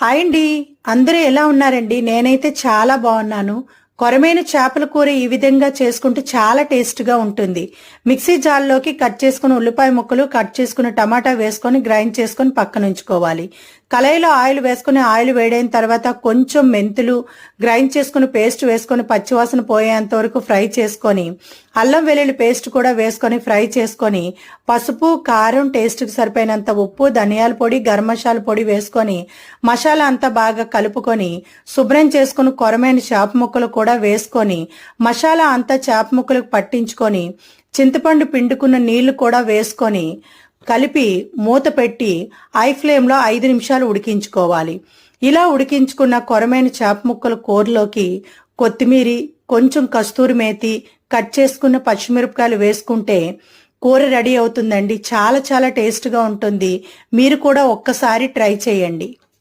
Hi అండి. అందరూ ఎలా ఉన్నారండి? నేనైతే చాలా బాగున్నాను. కొరమైన చేపల కూర ఈ విధంగా చేసుకుంటే చాలా టేస్ట్గా ఉంటుంది. మిక్సీ జార్లోకి కట్ చేసుకున్న ఉల్లిపాయ ముక్కలు, కట్ చేసుకున్న టమాటా వేసుకొని గ్రైండ్ చేసుకొని పక్కన ఉంచుకోవాలి. కళాయిలో ఆయిల్ వేసుకుని ఆయిల్ వేడైన తర్వాత కొంచెం మెంతులు గ్రైండ్ చేసుకుని పేస్ట్ వేసుకొని పచ్చివాసన పోయేంత వరకు ఫ్రై చేసుకొని అల్లం వెల్లుల్లి పేస్ట్ కూడా వేసుకొని ఫ్రై చేసుకొని పసుపు, కారం, టేస్ట్కి సరిపోయినంత ఉప్పు, ధనియాల పొడి, గరం మసాలా పొడి వేసుకొని మసాలా అంతా బాగా కలుపుకొని శుభ్రం చేసుకుని కొరమైన చేప ముక్కలు కూడా వేసుకొని మసాలా అంతా చేప ముక్కలకు పట్టించుకొని చింతపండు పిండుకున్న నీళ్లు కూడా వేసుకొని కలిపి మూత పెట్టి హై ఫ్లేమ్లో 5 నిమిషాలు ఉడికించుకోవాలి. ఇలా ఉడికించుకున్న కొరమైన చేప ముక్కల కూరలోకి కొత్తిమీర, కొంచెం కస్తూరి మేతి, కట్ చేసుకున్న పచ్చిమిరపకాయలు వేసుకుంటే కూర రెడీ అవుతుందండి. చాలా చాలా టేస్ట్గా ఉంటుంది. మీరు కూడా ఒక్కసారి ట్రై చేయండి.